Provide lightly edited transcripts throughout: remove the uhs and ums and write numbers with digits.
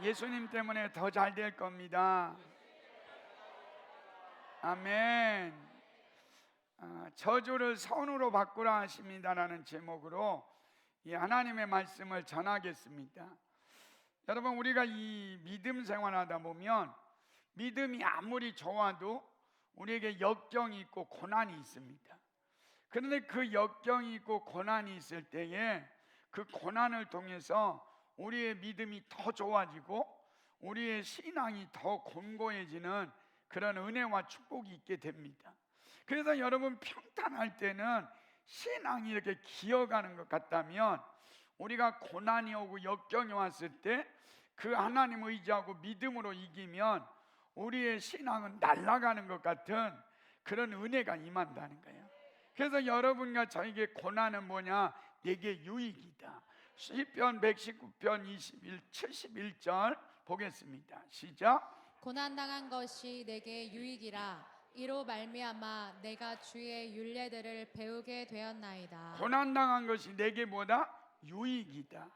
예수님 때문에 더 잘 될 겁니다. 아멘. 저주를 선으로 바꾸라 하십니다라는 제목으로 이 하나님의 말씀을 전하겠습니다. 여러분, 우리가 이 믿음 생활하다 보면 믿음이 아무리 좋아도 우리에게 역경이 있고 고난이 있습니다. 그런데 그 역경이 있고 고난이 있을 때에 그 고난을 통해서 우리의 믿음이 더 좋아지고 우리의 신앙이 더 견고해지는 그런 은혜와 축복이 있게 됩니다. 그래서 여러분, 평탄할 때는 신앙이 이렇게 기어가는 것 같다면 우리가 고난이 오고 역경이 왔을 때 그 하나님 의지하고 믿음으로 이기면 우리의 신앙은 날아가는 것 같은 그런 은혜가 임한다는 거예요. 그래서 여러분과 저에게 고난은 뭐냐? 내게 유익이다. 시편 119편 71절 보겠습니다. 시작. 고난당한 것이 내게 유익이라. 이로 말미암아 내가 주의 율례들을 배우게 되었나이다. 고난당한 것이 내게 뭐다? 유익이다.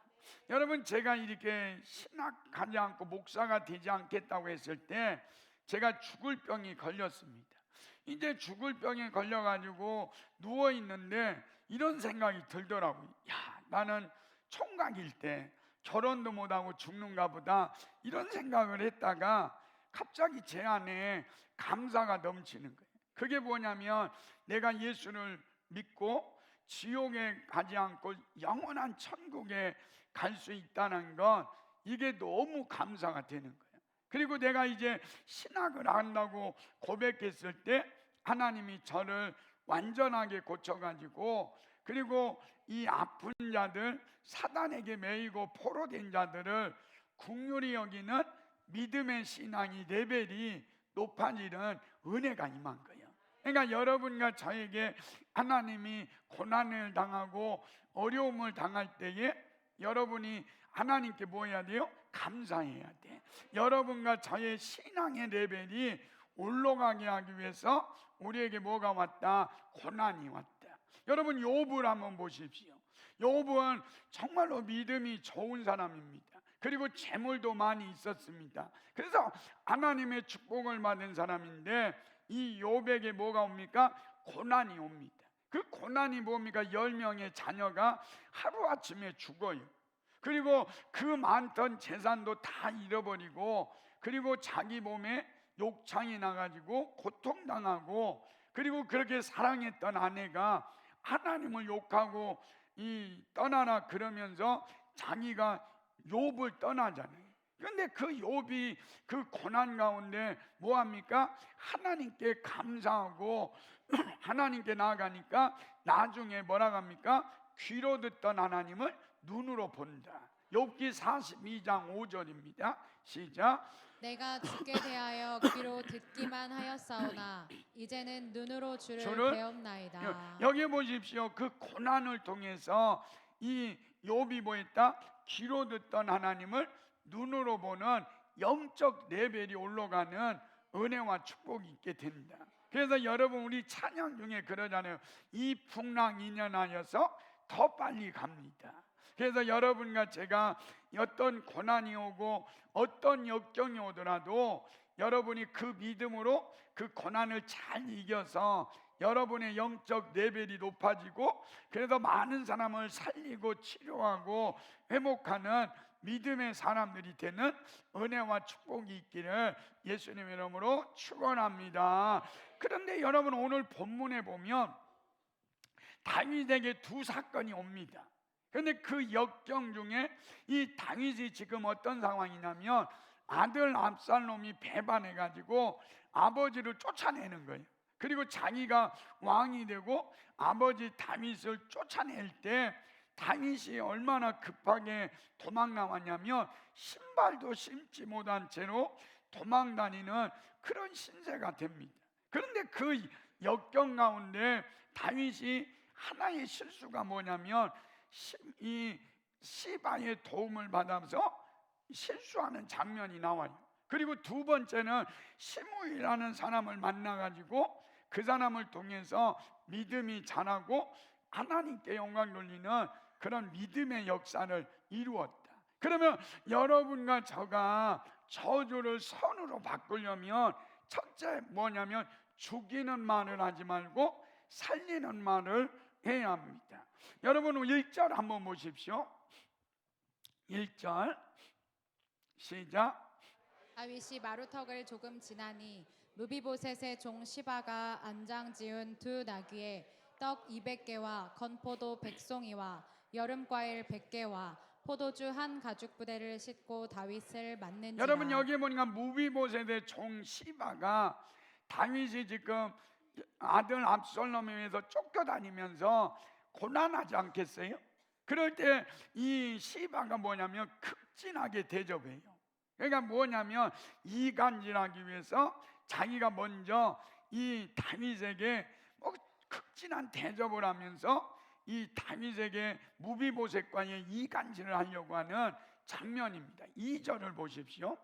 여러분, 제가 이렇게 신학하지 않고 목사가 되지 않겠다고 했을 때 제가 죽을 병이 걸렸습니다. 이제 죽을 병에 걸려가지고 누워있는데 이런 생각이 들더라고요. 야, 나는 총각일 때 결혼도 못하고 죽는가 보다, 이런 생각을 했다가 갑자기 제 안에 감사가 넘치는 거예요. 그게 뭐냐면 내가 예수를 믿고 지옥에 가지 않고 영원한 천국에 갈 수 있다는 것, 이게 너무 감사가 되는 거예요. 그리고 내가 이제 신학을 한다고 고백했을 때 하나님이 저를 완전하게 고쳐가지고, 그리고 이 아픈 자들, 사단에게 매이고 포로된 자들을 긍휼히 여기는 믿음의 신앙이 레벨이 높아지는 은혜가 임한 거예요. 그러니까 여러분과 저에게 하나님이 고난을 당하고 어려움을 당할 때에 여러분이 하나님께 뭐 해야 돼요? 감사해야 돼. 여러분과 저의 신앙의 레벨이 올라가게 하기 위해서 우리에게 뭐가 왔다? 고난이 왔다. 여러분, 욥을 한번 보십시오. 욥은 정말로 믿음이 좋은 사람입니다. 그리고 재물도 많이 있었습니다. 그래서 하나님의 축복을 받은 사람인데 이 욥에게 뭐가 옵니까? 고난이 옵니다. 그 고난이 뭡니까? 10명의 자녀가 하루아침에 죽어요. 그리고 그 많던 재산도 다 잃어버리고, 그리고 자기 몸에 욕창이 나가지고 고통당하고, 그리고 그렇게 사랑했던 아내가 하나님을 욕하고 떠나라 그러면서 자기가 욥을 떠나잖아요. 그런데 그 욥이 그 고난 가운데 뭐합니까? 하나님께 감사하고 하나님께 나아가니까 나중에 뭐라고 합니까? 귀로 듣던 하나님을 눈으로 본다. 욥기 42장 5절입니다. 시작. 내가 주께 대하여 귀로 듣기만 하였사오나 이제는 눈으로 주를 배웠나이다. 여기 보십시오. 그 고난을 통해서 이 욥이 뭐했다? 귀로 듣던 하나님을 눈으로 보는 영적 레벨이 올라가는 은혜와 축복이 있게 된다. 그래서 여러분, 우리 찬양 중에 그러잖아요. 이 풍랑 인연하여서 더 빨리 갑니다. 그래서 여러분과 제가 어떤 고난이 오고 어떤 역경이 오더라도 여러분이 그 믿음으로 그 고난을 잘 이겨서 여러분의 영적 레벨이 높아지고, 그래서 많은 사람을 살리고 치료하고 회복하는 믿음의 사람들이 되는 은혜와 축복이 있기를 예수님의 이름으로 축원합니다. 그런데 여러분, 오늘 본문에 보면 다윗에게 두 사건이 옵니다. 그런데 그 역경 중에 이 다윗이 지금 어떤 상황이냐면 아들 압살롬이 배반해가지고 아버지를 쫓아내는 거예요. 그리고 자기가 왕이 되고 아버지 다윗을 쫓아낼 때 다윗이 얼마나 급하게 도망 나왔냐면 신발도 신지 못한 채로 도망 다니는 그런 신세가 됩니다. 그런데 그 역경 가운데 다윗이 하나의 실수가 뭐냐면 이 시바의 도움을 받아서 실수하는 장면이 나와요. 그리고 두 번째는 시므이라는 사람을 만나가지고 그 사람을 통해서 믿음이 자라고 하나님께 영광 돌리는 그런 믿음의 역사를 이루었다. 그러면 여러분과 저가 저주를 선으로 바꾸려면 첫째 뭐냐면 죽이는 말을 하지 말고 살리는 말을 해야 합니다. 여러분 1절 한번 보십시오. 1절 시작. 다윗이 마루턱을 조금 지나니 무비보셋의 종 시바가 안장 지은 두 나귀에 떡 200개와 건포도 100송이와 여름과일 100개와 포도주 한 가죽 부대를 싣고 다윗을 맞는지라. 여러분 여기 보니까 무비보셋의 종 시바가 다윗이 지금 아들 압살롬에 의해서 쫓겨다니면서 고난하지 않겠어요? 그럴 때 이 시바가 뭐냐면 극진하게 대접해요. 그러니까 뭐냐면 이간질하기 위해서 자기가 먼저 이 다윗에게 극진한 대접을 하면서 이 다윗에게 무비보셋과의 이간질을 하려고 하는 장면입니다. 2절을 보십시오.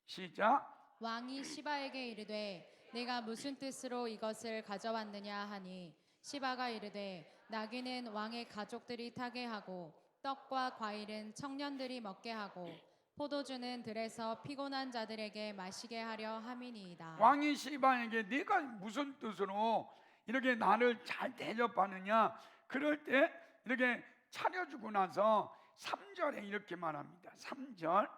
시작. 왕이 시바에게 이르되 내가 무슨 뜻으로 이것을 가져왔느냐 하니 시바가 이르되 나귀는 왕의 가족들이 타게 하고 떡과 과일은 청년들이 먹게 하고 포도주는 들에서 피곤한 자들에게 마시게 하려 함이니이다. 왕이 시바에게 네가 무슨 뜻으로 이렇게 나를 잘 대접하느냐, 그럴 때 이렇게 차려주고 나서 3절에 이렇게 말합니다. 3절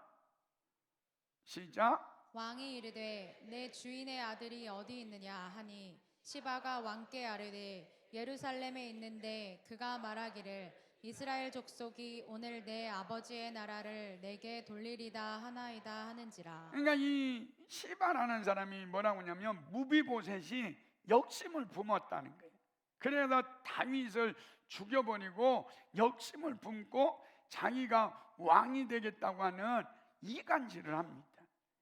시작. 왕이 이르되 내 주인의 아들이 어디 있느냐 하니 시바가 왕께 아뢰되 예루살렘에 있는데 그가 말하기를 이스라엘 족속이 오늘 내 아버지의 나라를 내게 돌리리다 하나이다 하는지라. 그러니까 이 시바라는 사람이 뭐라고 하냐면 무비보셋이 욕심을 품었다는 거예요. 그래서 다윗을 죽여버리고 욕심을 품고 자기가 왕이 되겠다고 하는 이간질을 합니다.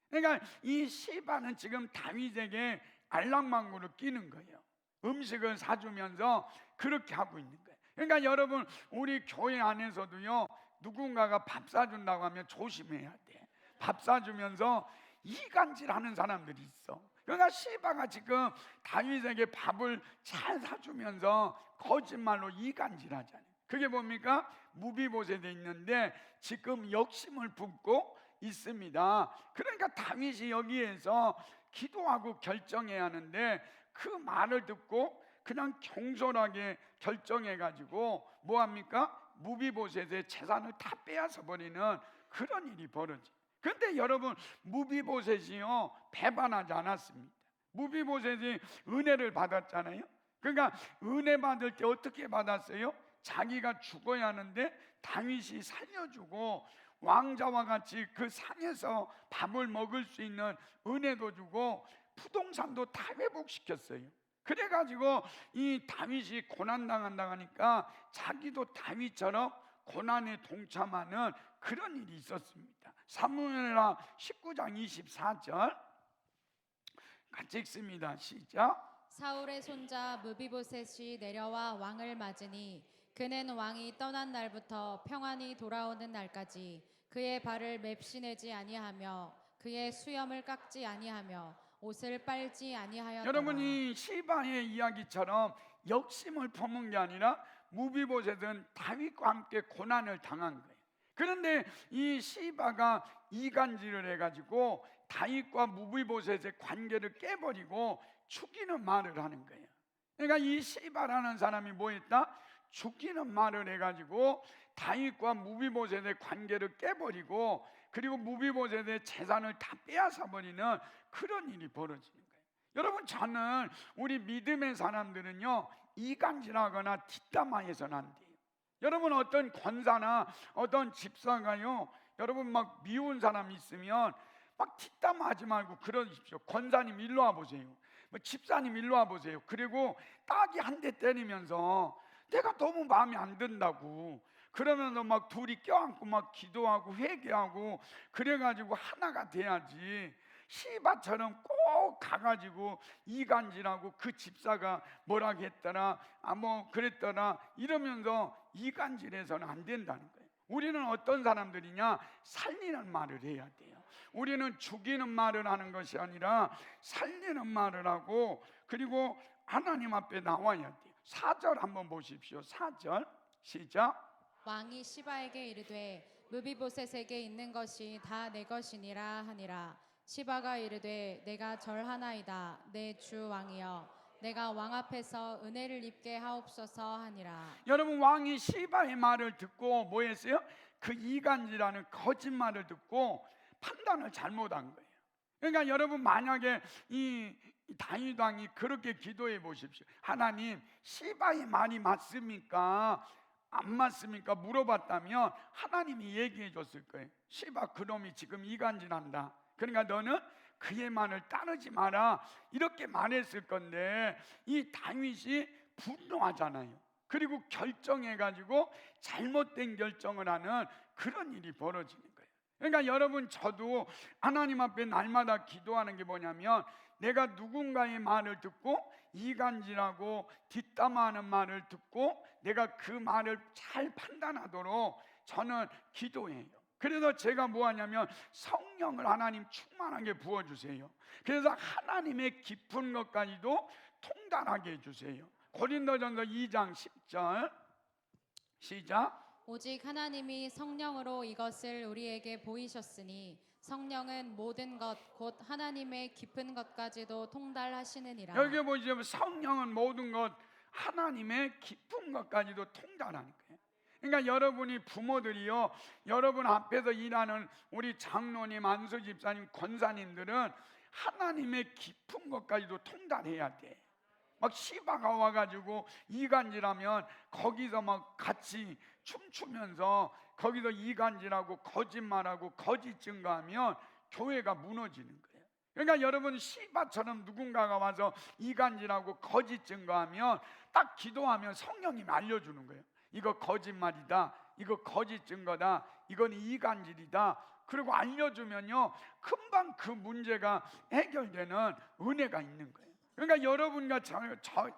그러니까 이 시바는 지금 다윗에게 알랑망구를 끼는 거예요. 음식을 사주면서 그렇게 하고 있는 거예요. 그러니까 여러분 우리 교회 안에서도요, 누군가가 밥 사준다고 하면 조심해야 돼. 밥 사주면서 이간질하는 사람들이 있어. 그러니까 시바가 지금 다윗에게 밥을 잘 사주면서 거짓말로 이간질하잖아요. 그게 뭡니까? 무비보셋에 있는데 지금 욕심을 품고 있습니다. 그러니까 다윗이 여기에서 기도하고 결정해야 하는데 그 말을 듣고 그냥 경솔하게 결정해가지고 뭐합니까? 무비보셋의 재산을 다 빼앗아 버리는 그런 일이 벌어지. 그런데 여러분 무비보셋이요 배반하지 않았습니다. 무비보셋이 은혜를 받았잖아요. 그러니까 은혜 받을 때 어떻게 받았어요? 자기가 죽어야 하는데 다윗이 살려주고 왕자와 같이 그 상에서 밥을 먹을 수 있는 은혜도 주고 부동산도 다 회복시켰어요. 그래가지고 이 다윗이 고난당한다고 하니까 자기도 다윗처럼 고난에 동참하는 그런 일이 있었습니다. 사무엘하 19장 24절 같이 읽습니다. 시작. 사울의 손자 무비보셋이 내려와 왕을 맞으니 그는 왕이 떠난 날부터 평안히 돌아오는 날까지 그의 발을 맵시내지 아니하며 그의 수염을 깎지 아니하며 옷을 빨지 아니하였더라. 여러분이 시바의 이야기처럼 욕심을 품은 게 아니라 무비보셋은 다윗과 함께 고난을 당한 거예요. 그런데 이 시바가 이간질을 해가지고 다윗과 무비보셋의 관계를 깨버리고 죽이는 말을 하는 거예요. 그러니까 이 시바라는 사람이 뭐 했다? 죽이는 말을 해가지고 다윗과 무비보셋의 관계를 깨버리고 그리고 무비보셋의 재산을 다 빼앗아 버리는 그런 일이 벌어지는 거예요. 여러분 저는 우리 믿음의 사람들은요 이간질하거나 뒷담화해서는 안 돼요. 여러분 어떤 권사나 어떤 집사가요 여러분 막 미운 사람 있으면 막 뒷담화하지 말고 그러십시오. 권사님 일로 와보세요. 뭐 집사님 일로 와보세요. 그리고 딱이 한 대 때리면서 내가 너무 마음에 안 든다고 그러면서 막 둘이 껴안고 막 기도하고 회개하고 그래가지고 하나가 돼야지. 시바처럼 꼭 가가지고 이간질하고 그 집사가 뭐라 했더라 뭐 그랬더라 이러면서 이간질해서는 안 된다는 거예요. 우리는 어떤 사람들이냐? 살리는 말을 해야 돼요. 우리는 죽이는 말을 하는 것이 아니라 살리는 말을 하고 그리고 하나님 앞에 나와야 돼요. 4절 한번 보십시오. 4절 시작. 왕이 시바에게 이르되 무비보셋에게 있는 것이 다 내 것이니라 하니라. 시바가 이르되 내가 절하나이다 내 주 왕이여, 내가 왕 앞에서 은혜를 입게 하옵소서 하니라. 여러분, 왕이 시바의 말을 듣고 뭐 했어요? 그 이간질하는 거짓말을 듣고 판단을 잘못한 거예요. 그러니까 여러분, 만약에 이 다윗 왕이 그렇게 기도해 보십시오. 하나님, 시바의 말이 맞습니까? 안 맞습니까? 물어봤다면 하나님이 얘기해 줬을 거예요. 시바 그놈이 지금 이간질한다. 그러니까 너는 그의 말을 따르지 마라. 이렇게 말했을 건데 이 다윗이 분노하잖아요. 그리고 결정해가지고 잘못된 결정을 하는 그런 일이 벌어지는 거예요. 그러니까 여러분, 저도 하나님 앞에 날마다 기도하는 게 뭐냐면, 내가 누군가의 말을 듣고 이간질하고 뒷담화하는 말을 듣고 내가 그 말을 잘 판단하도록 저는 기도해요. 그래서 제가 뭐 하냐면 성령을 하나님 충만하게 부어주세요. 그래서 하나님의 깊은 것까지도 통달하게 해주세요. 고린도전서 2장 10절 시작. 오직 하나님이 성령으로 이것을 우리에게 보이셨으니 성령은 모든 것 곧 하나님의 깊은 것까지도 통달하시느니라. 여기 보시면 성령은 모든 것, 하나님의 깊은 것까지도 통달하는 거예요. 그러니까 여러분이 부모들이요, 여러분 앞에서 일하는 우리 장로님, 안수 집사님, 권사님들은 하나님의 깊은 것까지도 통달해야 돼. 막 시바가 와가지고 이간질하면 거기서 막 같이 춤추면서 거기서 이간질하고 거짓말하고 거짓 증거하면 교회가 무너지는 거예요. 그러니까 여러분, 시바처럼 누군가가 와서 이간질하고 거짓 증거하면 딱 기도하면 성령님이 알려주는 거예요. 이거 거짓말이다, 이거 거짓 증거다, 이건 이간질이다. 그리고 알려주면요, 금방 그 문제가 해결되는 은혜가 있는 거예요. 그러니까 여러분과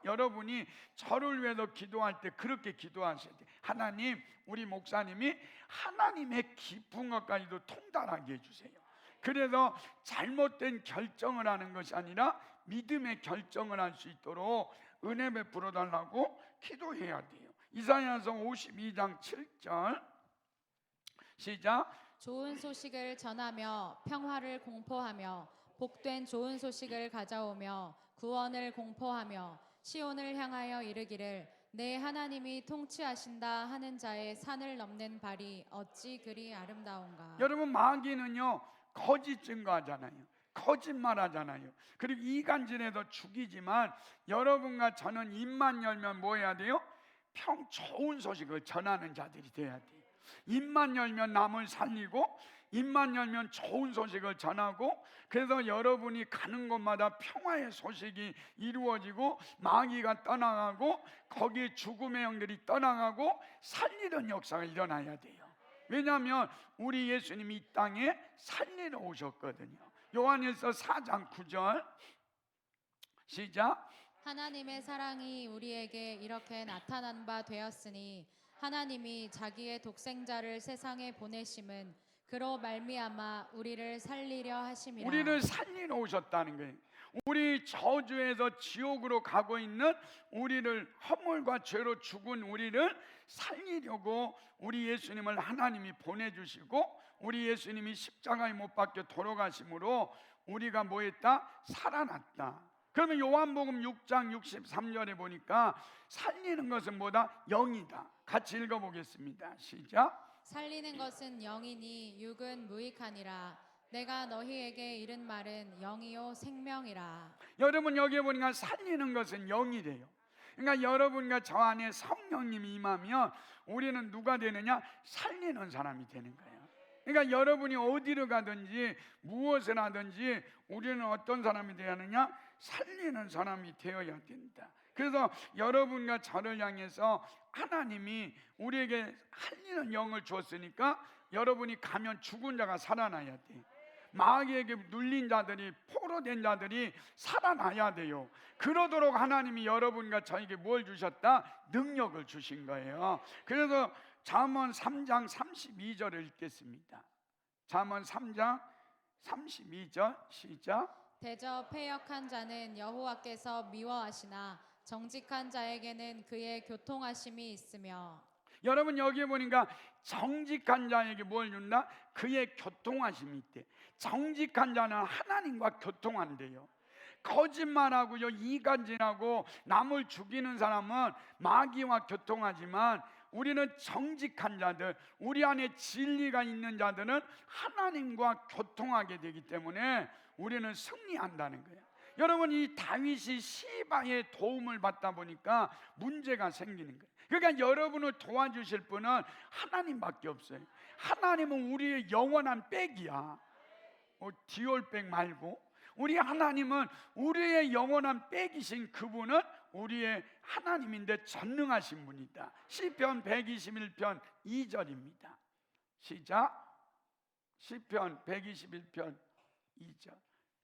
여러분이 저를 위해서 기도할 때 그렇게 기도하셔야 돼요. 하나님, 우리 목사님이 하나님의 깊은 것까지도 통달하게 해주세요. 그래서 잘못된 결정을 하는 것이 아니라 믿음의 결정을 할 수 있도록 은혜 베풀어 달라고 기도해야 돼요. 이사야서 52장 7절 시작. 좋은 소식을 전하며 평화를 공포하며 복된 좋은 소식을 가져오며 구원을 공포하며 시온을 향하여 이르기를 내 하나님이 통치하신다 하는 자의 산을 넘는 발이 어찌 그리 아름다운가. 여러분, 마귀는요 거짓 증거하잖아요. 거짓말하잖아요. 그리고 이간질해서 죽이지만 여러분과 저는 입만 열면 뭐 해야 돼요? 좋은 소식을 전하는 자들이 돼야 돼요. 입만 열면 남을 살리고 입만 열면 좋은 소식을 전하고, 그래서 여러분이 가는 곳마다 평화의 소식이 이루어지고 마귀가 떠나가고 거기 죽음의 영들이 떠나가고 살리는 역사가 일어나야 돼요. 왜냐하면 우리 예수님이 이 땅에 살리러 오셨거든요. 요한일서 4장 9절 시작. 하나님의 사랑이 우리에게 이렇게 나타난 바 되었으니 하나님이 자기의 독생자를 세상에 보내심은 그로 말미암아 우리를 살리려 하심이라. 우리를 살리러 오셨다는 거예요. 우리 저주에서 지옥으로 가고 있는 우리를, 허물과 죄로 죽은 우리를 살리려고 우리 예수님을 하나님이 보내주시고, 우리 예수님이 십자가에 못 박혀 돌아가심으로 우리가 뭐 했다? 살아났다. 그러면 요한복음 6장 63절에 보니까 살리는 것은 뭐다? 영이다. 같이 읽어보겠습니다. 시작. 살리는 것은 영이니 육은 무익하니라. 내가 너희에게 이른 말은 영이요 생명이라. 여러분, 여기에 보니까 살리는 것은 영이래요. 그러니까 여러분과 저 안에 성령님이 임하면 우리는 누가 되느냐? 살리는 사람이 되는 거예요. 그러니까 여러분이 어디를 가든지 무엇을 하든지 우리는 어떤 사람이 되어야 하느냐? 살리는 사람이 되어야 된다. 그래서 여러분과 저를 향해서 하나님이 우리에게 살리는 영을 주었으니까 여러분이 가면 죽은 자가 살아나야 돼. 마귀에게 눌린 자들이, 포로된 자들이 살아나야 돼요. 그러도록 하나님이 여러분과 저에게 뭘 주셨다? 능력을 주신 거예요. 그래서 잠언 3장 32절을 읽겠습니다. 잠언 3장 32절 시작. 대저 패역한 자는 여호와께서 미워하시나 정직한 자에게는 그의 교통하심이 있으며. 여러분 여기에 보니까 정직한 자에게 뭘 준다? 그의 교통하심이 있대. 정직한 자는 하나님과 교통한대요. 거짓말하고요, 이간질하고 남을 죽이는 사람은 마귀와 교통하지만 우리는 정직한 자들, 우리 안에 진리가 있는 자들은 하나님과 교통하게 되기 때문에 우리는 승리한다는 거예요. 여러분, 이 다윗이 시바의 도움을 받다 보니까 문제가 생기는 거예요. 그러니까 여러분을 도와주실 분은 하나님밖에 없어요. 하나님은 우리의 영원한 백이야. 디올백 말고 우리 하나님은 우리의 영원한 백이신 그분은 우리의 하나님인데 전능하신 분이다. 시편 121편 2절입니다. 시작. 시편 121편 2절.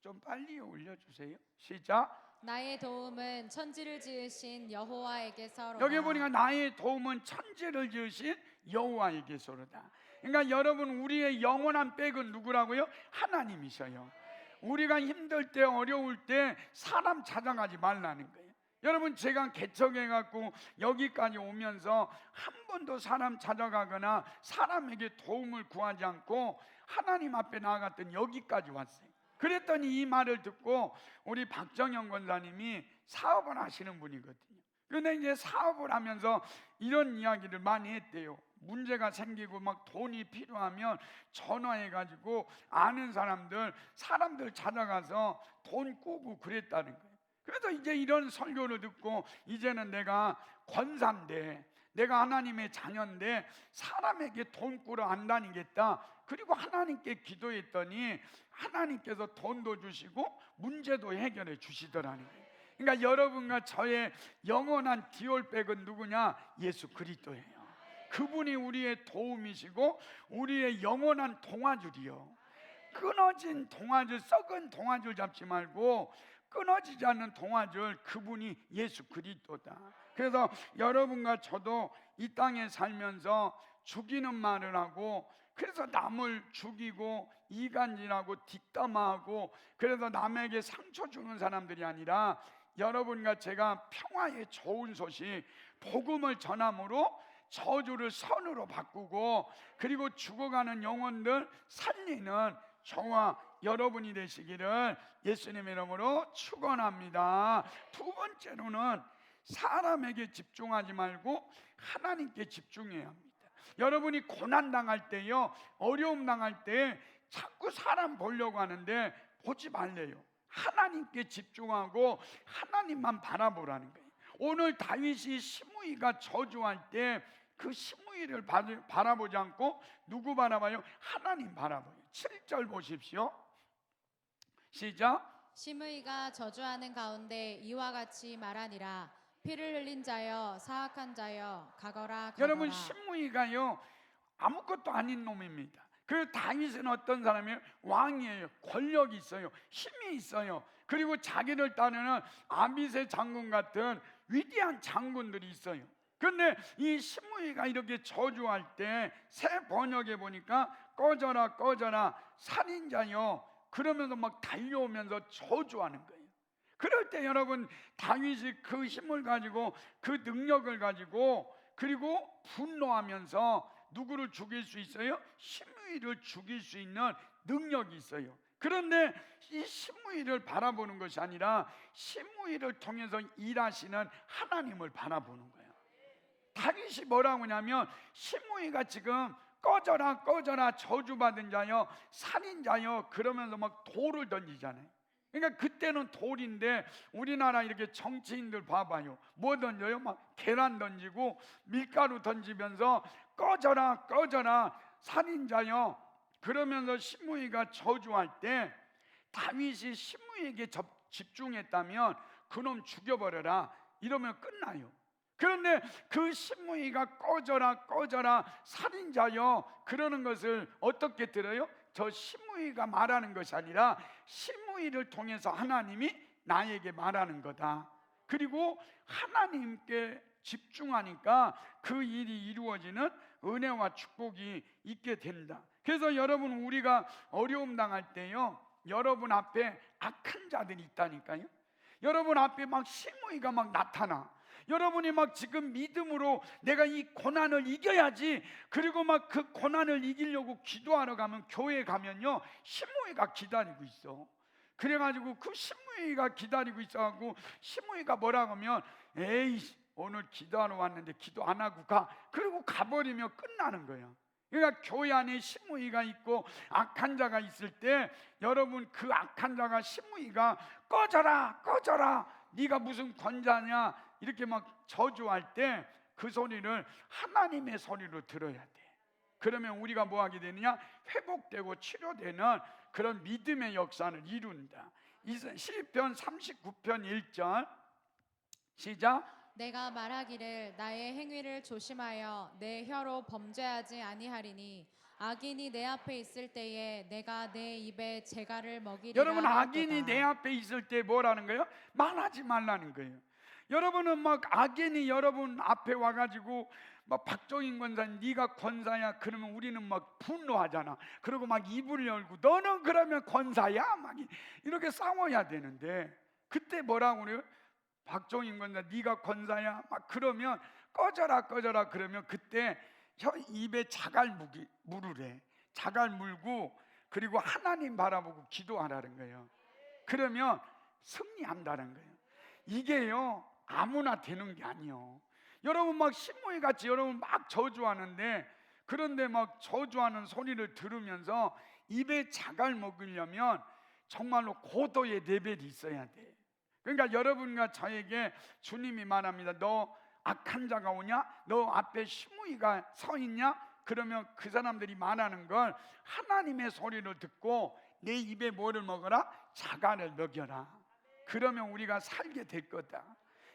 좀 빨리 올려주세요. 시작. 나의 도움은 천지를 지으신 여호와에게서로다. 여기 보니까 나의 도움은 천지를 지으신 여호와에게서로다. 그러니까 여러분, 우리의 영원한 백은 누구라고요? 하나님이셔요. 우리가 힘들 때, 어려울 때 사람 찾아가지 말라는 거예요. 여러분, 제가 개척해갖고 여기까지 오면서 한 번도 사람 찾아가거나 사람에게 도움을 구하지 않고 하나님 앞에 나아갔더니 여기까지 왔어요. 그랬더니 이 말을 듣고 우리 박정영 권사님이 사업을 하시는 분이거든요. 그런데 이제 사업을 하면서 이런 이야기를 많이 했대요. 문제가 생기고 막 돈이 필요하면 전화해가지고 아는 사람들 찾아가서 돈 꾸고 그랬다는 거예요. 그래서 이제 이런 설교를 듣고 이제는 내가 권사인데, 내가 하나님의 자녀인데 사람에게 돈 꾸러 안 다니겠다. 그리고 하나님께 기도했더니 하나님께서 돈도 주시고 문제도 해결해 주시더라는 거예요. 그러니까 여러분과 저의 영원한 디올백은 누구냐? 예수 그리스도예요. 그분이 우리의 도움이시고 우리의 영원한 동아줄이요. 끊어진 동아줄, 썩은 동아줄 잡지 말고 끊어지지 않는 동아줄, 그분이 예수 그리스도다. 그래서 여러분과 저도 이 땅에 살면서 죽이는 말을 하고, 그래서 남을 죽이고 이간질하고 뒷담화하고, 그래서 남에게 상처 주는 사람들이 아니라 여러분과 제가 평화의 좋은 소식, 복음을 전함으로 저주를 선으로 바꾸고, 그리고 죽어가는 영혼들 살리는 저와 여러분이 되시기를 예수님의 이름으로 축원합니다. 두 번째로는 사람에게 집중하지 말고 하나님께 집중해야 합니다. 여러분이 고난 당할 때요, 어려움 당할 때 자꾸 사람 보려고 하는데 보지 말래요. 하나님께 집중하고 하나님만 바라보라는 거예요. 오늘 다윗이 시므이가 저주할 때 그 시므이를 바라보지 않고 누구 바라봐요? 하나님 바라봐요. 7절 보십시오. 시작. 시므이가 저주하는 가운데 이와 같이 말하니라. 피를 흘린 자여, 사악한 자여, 가거라. 여러분, 시므이가요 아무것도 아닌 놈입니다. 그 다윗은 어떤 사람이에요? 왕이에요. 권력이 있어요. 힘이 있어요. 그리고 자기를 따르는 아비새 장군 같은 위대한 장군들이 있어요. 그런데 이 시므이가 이렇게 저주할 때 새 번역에 보니까 꺼져라 꺼져라 살인자여, 그러면서 막 달려오면서 저주하는 거예요. 그럴 때 여러분, 다윗이 그 힘을 가지고 그 능력을 가지고 그리고 분노하면서 누구를 죽일 수 있어요? 시므이를 죽일 수 있는 능력이 있어요. 그런데 이 시므이를 바라보는 것이 아니라 시므이를 통해서 일하시는 하나님을 바라보는 거예요. 다윗이 뭐라고 하냐면, 시므이가 지금 꺼져라 꺼져라 저주받은 자여, 살인자여, 그러면서 막 돌을 던지잖아요. 그러니까 그때는 돌인데 우리나라 이렇게 정치인들 봐봐요. 뭐 던져요? 막 계란 던지고 밀가루 던지면서 꺼져라 꺼져라 살인자여, 그러면서 시므이가 저주할 때 다윗이 시므이에게 집중했다면 그놈 죽여버려라 이러면 끝나요. 그런데 그 시므이가 꺼져라 꺼져라 살인자여 그러는 것을 어떻게 들어요? 저 시므이가 말하는 것이 아니라 시므이를 통해서 하나님이 나에게 말하는 거다. 그리고 하나님께 집중하니까 그 일이 이루어지는 은혜와 축복이 있게 된다. 그래서 여러분, 우리가 어려움 당할 때요, 여러분 앞에 악한 자들이 있다니까요. 여러분 앞에 막 시므이가 막 나타나. 여러분이 막 지금 믿음으로 내가 이 고난을 이겨야지, 그리고 막 그 고난을 이기려고 기도하러 가면, 교회에 가면요 신무이가 기다리고 있어. 그래가지고 그 신무이가 기다리고 있어가지고 신무이가 뭐라고 하면, 에이 오늘 기도하러 왔는데 기도 안 하고 가, 그리고 가버리면 끝나는 거예요. 그러니까 교회 안에 신무이가 있고 악한 자가 있을 때, 여러분 그 악한 자가 신무이가 꺼져라 꺼져라 네가 무슨 권자냐 이렇게 막 저주할 때 그 소리를 하나님의 소리로 들어야 돼. 그러면 우리가 뭐 하게 되느냐, 회복되고 치료되는 그런 믿음의 역사를 이룬다. 시편 39편 1절 시작. 내가 말하기를 나의 행위를 조심하여 내 혀로 범죄하지 아니하리니 악인이 내 앞에 있을 때에 내가 내 입에 재갈을 먹이리라. 여러분 악인이 하였도다. 내 앞에 있을 때 뭐라는 거예요? 말하지 말라는 거예요. 여러분은 막 악인이 여러분 앞에 와가지고 막 박종인 권사님 네가 권사야 그러면 우리는 막 분노하잖아. 그리고 막 입을 열고 너는 그러면 권사야 막 이렇게 싸워야 되는데, 그때 뭐라고 그래요? 박종인 권사 네가 권사야 막 그러면 꺼져라 꺼져라 그러면 그때 입에 자갈 물으래. 자갈 물고 그리고 하나님 바라보고 기도하라는 거예요. 그러면 승리한다는 거예요. 이게요 아무나 되는 게 아니에요. 여러분 막 신무이 같이 여러분 막 저주하는데, 그런데 막 저주하는 소리를 들으면서 입에 자갈 먹으려면 정말로 고도의 레벨이 있어야 돼. 그러니까 여러분과 저에게 주님이 말합니다. 너 악한 자가 오냐? 너 앞에 신무이가 서 있냐? 그러면 그 사람들이 말하는 걸 하나님의 소리를 듣고 내 입에 뭐를 먹어라? 자갈을 먹여라. 그러면 우리가 살게 될 거다.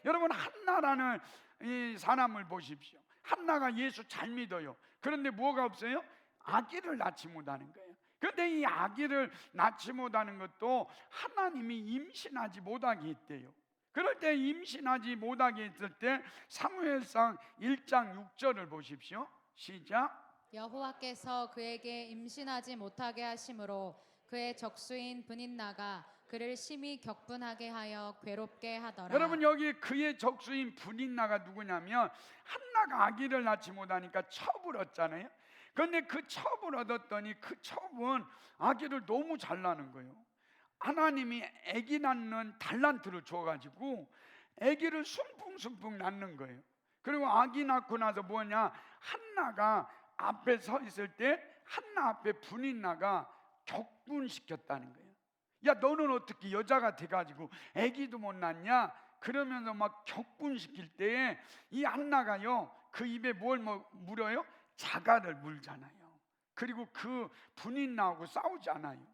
여러분 한나라는 이 사람을 보십시오. 한나가 예수 잘 믿어요. 그런데 뭐가 없어요? 아기를 낳지 못하는 거예요. 그런데 이 아기를 낳지 못하는 것도 하나님이 임신하지 못하게 했대요. 그럴 때 임신하지 못하게 했을 때 사무엘상 1장 6절을 보십시오. 시작. 여호와께서 그에게 임신하지 못하게 하심으로 그의 적수인 브닛나가 그를 심히 격분하게 하여 괴롭게 하더라. 여러분 여기 그의 적수인 브닛나가 누구냐면, 한나가 아기를 낳지 못하니까 첩을 얻잖아요. 그런데 그 첩을 얻었더니 그 첩은 아기를 너무 잘 낳는 거예요. 하나님이 아기 낳는 달란트를 줘가지고 아기를 숨풍숨풍 낳는 거예요. 그리고 아기 낳고 나서 뭐냐, 한나가 앞에 서 있을 때 한나 앞에 브닛나가 격분시켰다는 거예요. 야 너는 어떻게 여자가 돼가지고 아기도 못 낳냐? 그러면서 막 격분시킬 때에 이 한나가요 그 입에 뭘 물어요? 자갈을 물잖아요. 그리고 그 브닛나하고 싸우지 않아요.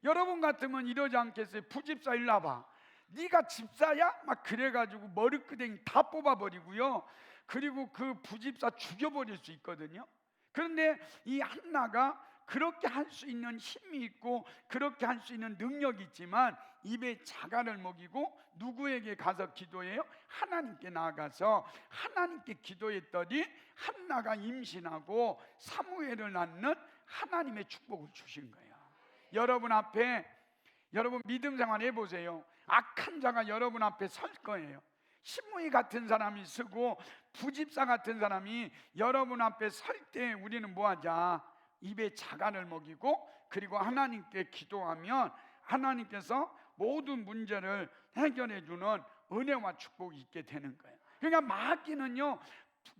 여러분 같으면 이러지 않겠어요? 부집사 일로 와봐, 네가 집사야? 막 그래가지고 머리끄댕이 다 뽑아버리고요, 그리고 그 부집사 죽여버릴 수 있거든요. 그런데 이 한나가 그렇게 할 수 있는 힘이 있고 그렇게 할 수 있는 능력이 있지만 입에 자갈을 먹이고 누구에게 가서 기도해요? 하나님께 나아가서 하나님께 기도했더니 한나가 임신하고 사무엘을 낳는 하나님의 축복을 주신 거예요. 여러분 앞에, 여러분 믿음 생활 해보세요. 악한 자가 여러분 앞에 설 거예요. 신무이 같은 사람이 서고 부집사 같은 사람이 여러분 앞에 설 때 우리는 뭐하자? 입에 자갈을 먹이고 그리고 하나님께 기도하면 하나님께서 모든 문제를 해결해 주는 은혜와 축복이 있게 되는 거예요. 그러니까 마귀는요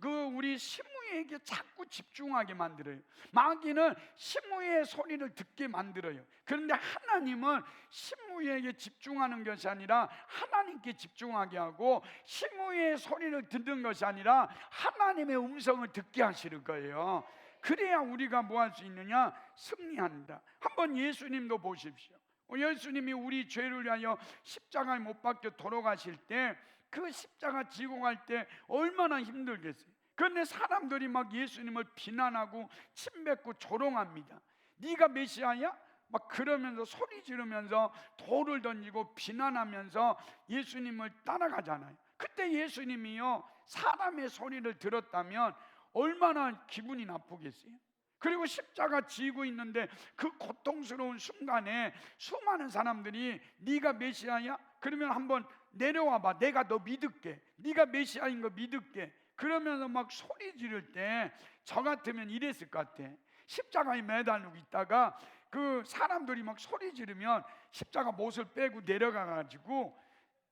그 우리 신무이에게 자꾸 집중하게 만들어요. 마귀는 신무이의 소리를 듣게 만들어요. 그런데 하나님은 신무이에게 집중하는 것이 아니라 하나님께 집중하게 하고, 신무이의 소리를 듣는 것이 아니라 하나님의 음성을 듣게 하시는 거예요. 그래야 우리가 뭐 할 수 있느냐? 승리한다. 한번 예수님도 보십시오. 예수님이 우리 죄를 위하여 십자가에 못 박혀 돌아가실 때 그 십자가 지고 갈 때 얼마나 힘들겠어요. 그런데 사람들이 막 예수님을 비난하고 침뱉고 조롱합니다. 네가 메시아야? 막 그러면서 소리 지르면서 돌을 던지고 비난하면서 예수님을 따라가잖아요. 그때 예수님이요 사람의 소리를 들었다면 얼마나 기분이 나쁘겠어요. 그리고 십자가 지고 있는데 그 고통스러운 순간에 수많은 사람들이 네가 메시아야? 그러면 한번 내려와 봐. 내가 너 믿을게. 네가 메시아인 거 믿을게. 그러면서 막 소리 지를 때 저 같으면 이랬을 것 같아. 십자가에 매달리고 있다가 그 사람들이 막 소리 지르면 십자가 못을 빼고 내려가 가지고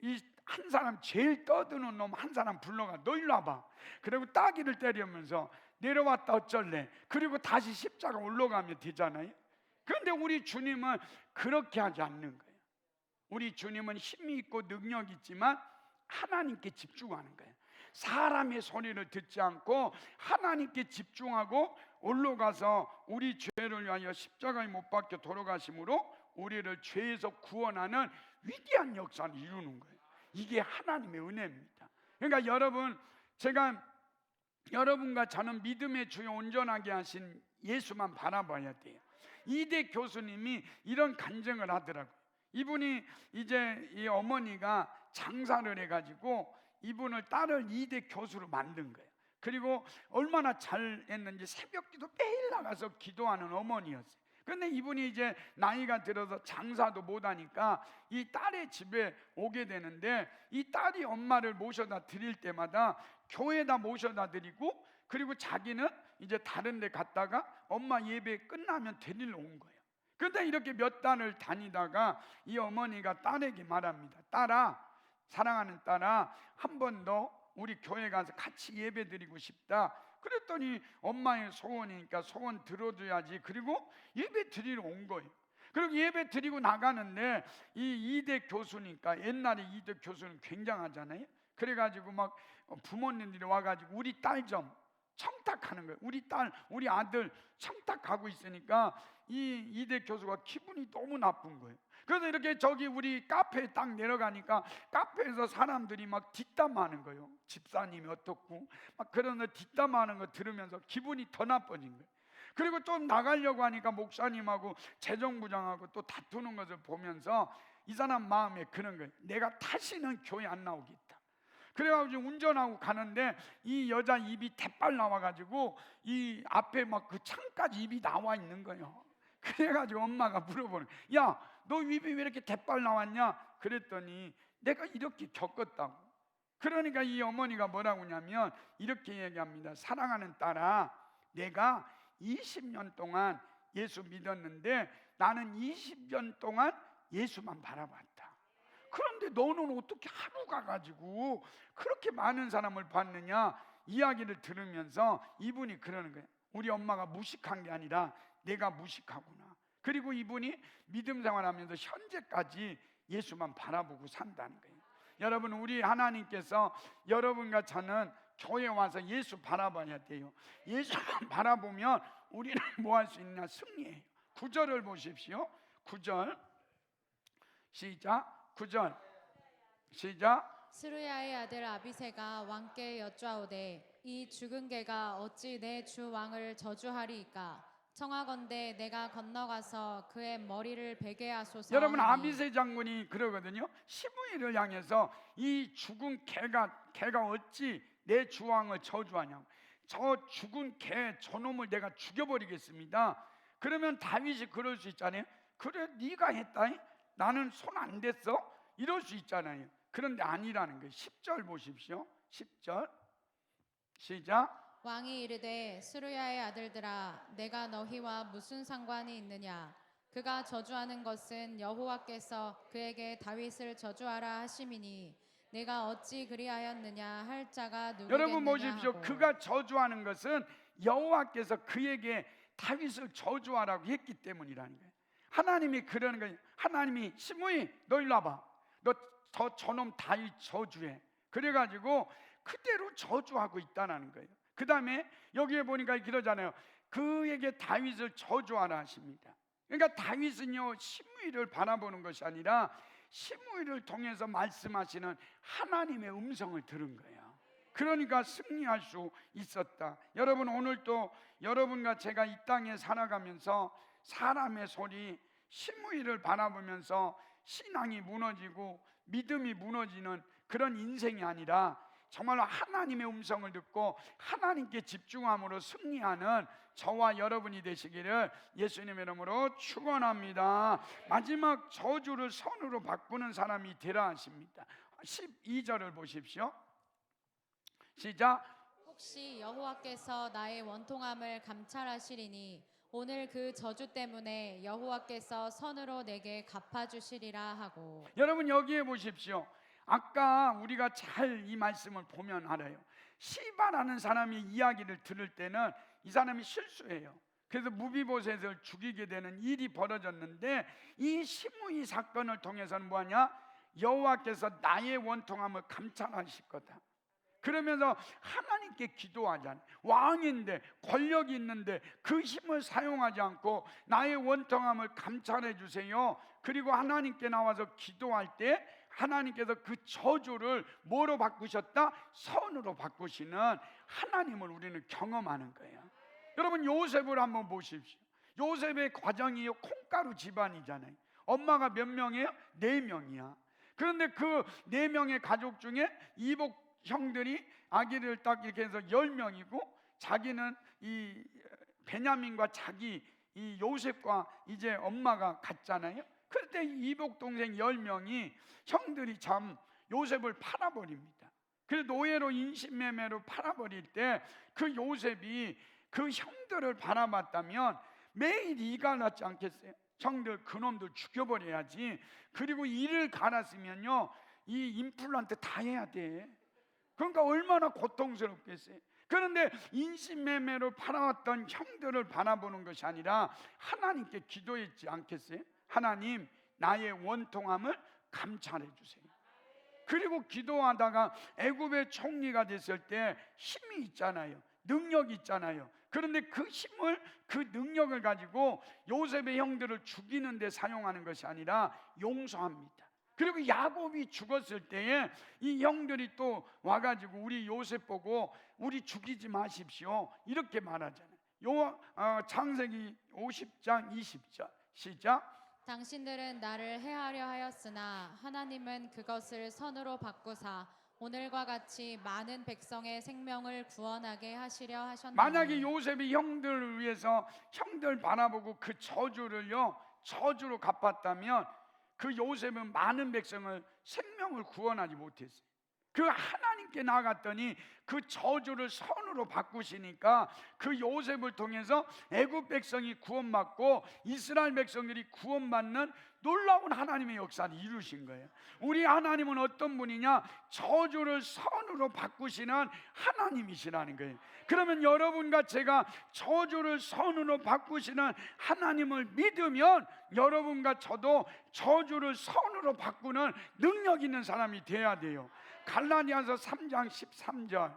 이 한 사람 제일 떠드는 놈 한 사람 불러가. 너 일로 와봐. 그리고 따귀를 때리면서 내려왔다 어쩔래. 그리고 다시 십자가 올라가면 되잖아요. 그런데 우리 주님은 그렇게 하지 않는 거예요. 우리 주님은 힘이 있고 능력이 있지만 하나님께 집중하는 거예요. 사람의 소리를 듣지 않고 하나님께 집중하고 올라가서 우리 죄를 위하여 십자가에 못 박혀 돌아가심으로 우리를 죄에서 구원하는 위대한 역사를 이루는 거예요. 이게 하나님의 은혜입니다. 그러니까 여러분, 제가 여러분과 저는 믿음의 주요 온전하게 하신 예수만 바라봐야 돼요. 이대 교수님이 이런 간증을 하더라고요. 이분이 이제 이 어머니가 장사를 해가지고 이분을 딸을 이대 교수로 만든 거예요. 그리고 얼마나 잘했는지 새벽기도 매일 나가서 기도하는 어머니였어요. 그런데 이분이 이제 나이가 들어서 장사도 못하니까 이 딸의 집에 오게 되는데 이 딸이 엄마를 모셔다 드릴 때마다 교회에다 모셔다 드리고 그리고 자기는 이제 다른 데 갔다가 엄마 예배 끝나면 데리러 온 거예요. 그런데 이렇게 몇 달을 다니다가 이 어머니가 딸에게 말합니다. 딸아, 사랑하는 딸아, 한 번 더 우리 교회 가서 같이 예배 드리고 싶다. 그랬더니 엄마의 소원이니까 소원 들어줘야지. 그리고 예배 드리러 온 거예요. 그리고 예배 드리고 나가는데 이 이대 교수니까 옛날에 이대 교수는 굉장하잖아요. 그래가지고 막 부모님들이 와가지고 우리 딸 좀 청탁하는 거예요. 우리 딸, 우리 아들 청탁하고 있으니까 이 이대 교수가 기분이 너무 나쁜 거예요. 그래서 이렇게 저기 우리 카페에 딱 내려가니까 카페에서 사람들이 막 뒷담하는 거예요. 집사님이 어떻고 막 그런 뒷담하는 거 들으면서 기분이 더 나빠진 거예요. 그리고 좀 나가려고 하니까 목사님하고 재정부장하고 또 다투는 것을 보면서 이 사람 마음에 그런 거예요. 내가 다시는 교회 안 나오겠다. 그래가지고 운전하고 가는데 이 여자 입이 대빨 나와가지고 이 앞에 막 그 창까지 입이 나와 있는 거예요. 그래가지고 엄마가 물어보는, 야, 너 입이 왜 이렇게 대빨 나왔냐? 그랬더니 내가 이렇게 겪었다고. 그러니까 이 어머니가 뭐라고 하냐면 이렇게 얘기합니다. 사랑하는 딸아, 내가 20년 동안 예수 믿었는데 나는 20년 동안 예수만 바라봤다. 그런데 너는 어떻게 하루 가가지고 그렇게 많은 사람을 봤느냐? 이야기를 들으면서 이분이 그러는 거예요. 우리 엄마가 무식한 게 아니라 내가 무식하구나. 그리고 이분이 믿음 생활하면서 현재까지 예수만 바라보고 산다는 거예요. 여러분, 우리 하나님께서 여러분과 저는 교회 와서 예수 바라봐야 돼요. 예수만 바라보면 우리는 뭐 할 수 있냐? 승리해요. 9절을 보십시오. 9절 시작. 9절 시작. 스루야의 아들 아비새가 왕께 여쭈아오되 이 죽은 개가 어찌 내 주 왕을 저주하리이까? 청하건대 내가 건너가서 그의 머리를 베게 하소서. 여러분, 하니. 아비새 장군이 그러거든요. 시므이를 향해서 이 죽은 개가 어찌 내 주왕을 저주하냐고. 저 죽은 개 저놈을 내가 죽여버리겠습니다. 그러면 다윗이 그럴 수 있잖아요. 그래, 네가 했다. 나는 손 안 댔어. 이럴 수 있잖아요. 그런데 아니라는 거예요. 10절 보십시오. 10절 시작. 왕이 이르되 스루야의 아들들아 내가 너희와 무슨 상관이 있느냐? 그가 저주하는 것은 여호와께서 그에게 다윗을 저주하라 하심이니 내가 어찌 그리하였느냐 할 자가 누구겠느냐 여러분 보십시오. 하고. 그가 저주하는 것은 여호와께서 그에게 다윗을 저주하라고 했기 때문이라는 거예요. 하나님이 그러는 거예요. 하나님이 시므이 너 일로 와봐. 너 저놈 다윗 저주해. 그래가지고 그대로 저주하고 있다는 거예요. 그 다음에 여기에 보니까 그러잖아요. 그에게 다윗을 저주하라 하십니다. 그러니까 다윗은요 시므이를 바라보는 것이 아니라 시므이를 통해서 말씀하시는 하나님의 음성을 들은 거예요. 그러니까 승리할 수 있었다. 여러분, 오늘도 여러분과 제가 이 땅에 살아가면서 사람의 소리, 시므이를 바라보면서 신앙이 무너지고 믿음이 무너지는 그런 인생이 아니라 정말로 하나님의 음성을 듣고 하나님께 집중함으로 승리하는 저와 여러분이 되시기를 예수님의 이름으로 축원합니다. 마지막 저주를 선으로 바꾸는 사람이 되라 하십니다. 12절을 보십시오. 시작. 혹시 여호와께서 나의 원통함을 감찰하시리니 오늘 그 저주 때문에 여호와께서 선으로 내게 갚아주시리라 하고. 여러분 여기에 보십시오. 아까 우리가 잘 이 말씀을 보면 알아요. 시바라는 사람이 이야기를 들을 때는 이 사람이 실수해요. 그래서 무비보셋을 죽이게 되는 일이 벌어졌는데 이 시므이 사건을 통해서는 뭐하냐? 여호와께서 나의 원통함을 감찰하실 거다. 그러면서 하나님께 기도하잖아요. 왕인데 권력이 있는데 그 힘을 사용하지 않고 나의 원통함을 감찰해 주세요. 그리고 하나님께 나와서 기도할 때 하나님께서 그 저주를 뭐로 바꾸셨다? 선으로 바꾸시는 하나님을 우리는 경험하는 거예요. 여러분 요셉을 한번 보십시오. 요셉의 과정이 콩가루 집안이잖아요. 엄마가 몇 명이에요? 4명이야. 그런데 그 4명의 가족 중에 이복 형들이 아기를 딱 이렇게 해서 10명이고 자기는 이 베냐민과 자기 이 요셉과 이제 엄마가 같잖아요. 그때 이복 동생 10명이 형들이 참 요셉을 팔아버립니다. 그래서 노예로 인신매매로 팔아버릴 때 그 요셉이 그 형들을 바라봤다면 매일 이가 났지 않겠어요? 형들 그놈들 죽여버려야지. 그리고 이를 갈았으면요 이 임플란트 다 해야 돼. 그러니까 얼마나 고통스럽겠어요. 그런데 인신매매로 팔아왔던 형들을 바라보는 것이 아니라 하나님께 기도했지 않겠어요? 하나님 나의 원통함을 감찰해 주세요. 그리고 기도하다가 애굽의 총리가 됐을 때 힘이 있잖아요. 능력이 있잖아요. 그런데 그 힘을 그 능력을 가지고 요셉의 형들을 죽이는 데 사용하는 것이 아니라 용서합니다. 그리고 야곱이 죽었을 때에 이 형들이 또 와가지고 우리 요셉 보고 우리 죽이지 마십시오 이렇게 말하잖아요. 창세기 50장 20절 시작. 당신들은 나를 해하려 하였으나 하나님은 그것을 선으로 바꾸사 오늘과 같이 많은 백성의 생명을 구원하게 하시려 하셨나니. 만약에 요셉이 형들을 위해서 형들 바라보고 그 저주를요 저주로 갚았다면 그 요셉은 많은 백성을 생명을 구원하지 못했어요. 그 하나님께 나아갔더니 그 저주를 선으로 바꾸시니까 그 요셉을 통해서 애굽 백성이 구원받고 이스라엘 백성들이 구원받는 놀라운 하나님의 역사를 이루신 거예요. 우리 하나님은 어떤 분이냐? 저주를 선으로 바꾸시는 하나님이시라는 거예요. 그러면 여러분과 제가 저주를 선으로 바꾸시는 하나님을 믿으면 여러분과 저도 저주를 선으로 바꾸는 능력 있는 사람이 돼야 돼요. 갈라디아서 3장 13절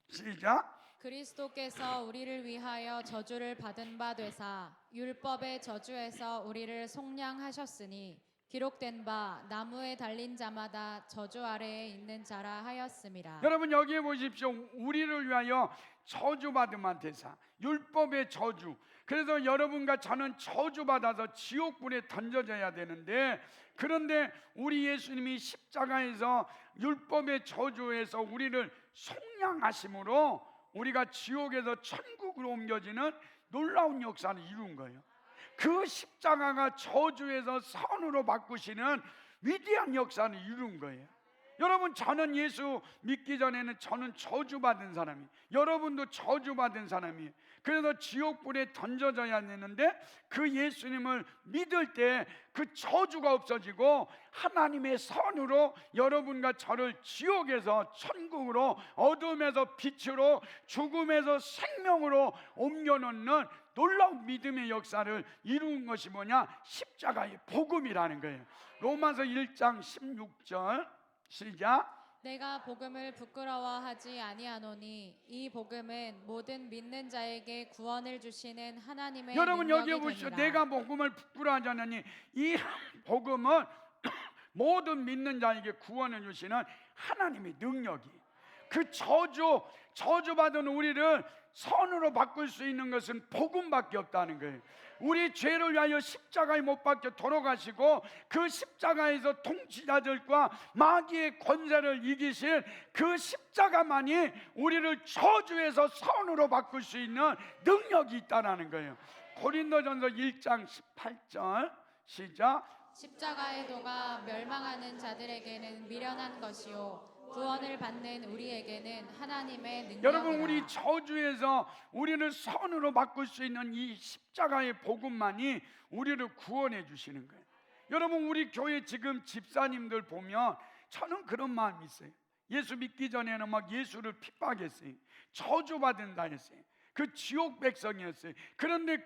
시작. 그리스도께서 우리를 위하여 저주를 받은 바 되사 율법의 저주에서 우리를 속량하셨으니 기록된 바 나무에 달린 자마다 저주 아래에 있는 자라 하였음이라. 여러분 여기에 보십시오. 우리를 위하여 저주받은 되사 율법의 저주. 그래서 여러분과 저는 저주받아서 지옥불에 던져져야 되는데 그런데 우리 예수님이 십자가에서 율법의 저주에서 우리를 속량하심으로 우리가 지옥에서 천국으로 옮겨지는 놀라운 역사를 이룬 거예요. 그 십자가가 저주에서 선으로 바꾸시는 위대한 역사를 이룬 거예요. 여러분 저는 예수 믿기 전에는 저는 저주받은 사람이에요. 여러분도 저주받은 사람이에요. 그래서 지옥불에 던져져야 되는데 그 예수님을 믿을 때 그 저주가 없어지고 하나님의 선으로 여러분과 저를 지옥에서 천국으로 어둠에서 빛으로 죽음에서 생명으로 옮겨놓는 놀라운 믿음의 역사를 이룬 것이 뭐냐? 십자가의 복음이라는 거예요. 로마서 1장 16절 시작. 내가 복음을 부끄러워하지 아니하노니 이 복음은 모든 믿는 자에게 구원을 주시는 하나님의 여러분 능력이 여기 보시죠. 됨이라. 내가 복음을 부끄러워하지 않으니 이 복음은 모든 믿는 자에게 구원을 주시는 하나님의 능력이 그 저주받은 우리를 선으로 바꿀 수 있는 것은 복음밖에 없다는 거예요. 우리 죄를 위하여 십자가에 못 박혀 돌아가시고 그 십자가에서 통치자들과 마귀의 권세를 이기신 그 십자가만이 우리를 저주에서 선으로 바꿀 수 있는 능력이 있다는 거예요. 고린도전서 1장 18절 시작. 십자가의 도가 멸망하는 자들에게는 미련한 것이요 구원을 받는 우리에게는 하나님의 능력이라. 여러분, 우리 저주에서 우리를 선으로 바꿀 수 있는 이 십자가의 복음만이 우리를 구원해 주시는 거예요. 여러분, 우리 교회 지금 집사님들 보면 저는 그런 마음이 있어요. 예수 믿기 전에는 막 예수를 핍박했어요. 저주받은다 했어요. 그 지옥 백성이었어요. 그런데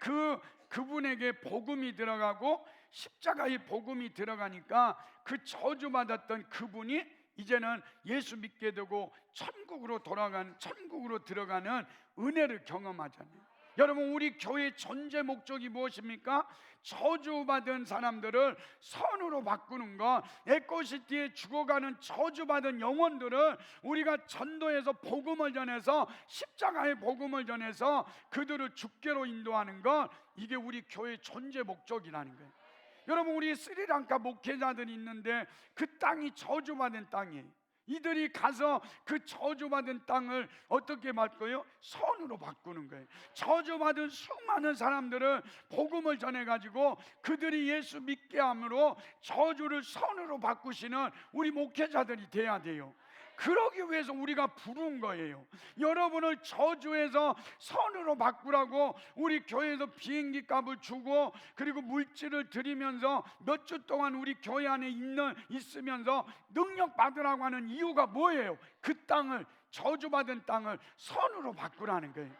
그분에게 복음이 들어가고 십자가의 복음이 들어가니까 그 저주받았던 그분이 이제는 예수 믿게 되고 천국으로 들어가는 은혜를 경험하잖아요. 여러분, 우리 교회의 존재 목적이 무엇입니까? 저주받은 사람들을 선으로 바꾸는 것, 에코시티에 죽어가는 저주받은 영혼들을 우리가 전도해서 복음을 전해서 십자가의 복음을 전해서 그들을 죽게로 인도하는 것, 이게 우리 교회의 존재 목적이라는 거예요. 여러분, 우리 스리랑카 목회자들이 있는데 그 땅이 저주받은 땅이에요. 이들이 가서 그 저주받은 땅을 어떻게 바꿔요? 선으로 바꾸는 거예요. 저주받은 수많은 사람들을 복음을 전해가지고 그들이 예수 믿게 함으로 저주를 선으로 바꾸시는 우리 목회자들이 돼야 돼요. 그러기 위해서 우리가 부른 거예요. 여러분을 저주에서 선으로 바꾸라고 우리 교회에서 비행기 값을 주고 그리고 물질을 드리면서 몇 주 동안 우리 교회 안에 있으면서 능력 받으라고 하는 이유가 뭐예요? 그 땅을, 저주받은 땅을 선으로 바꾸라는 거예요.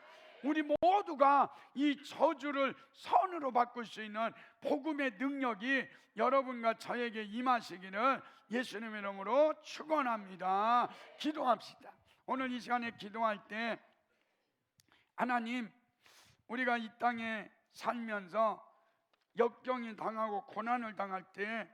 우리 모두가 이 저주를 선으로 바꿀 수 있는 복음의 능력이 여러분과 저에게 임하시기를 예수님의 이름으로 축원합니다. 기도합시다. 오늘 이 시간에 기도할 때 하나님, 우리가 이 땅에 살면서 역경이 당하고 고난을 당할 때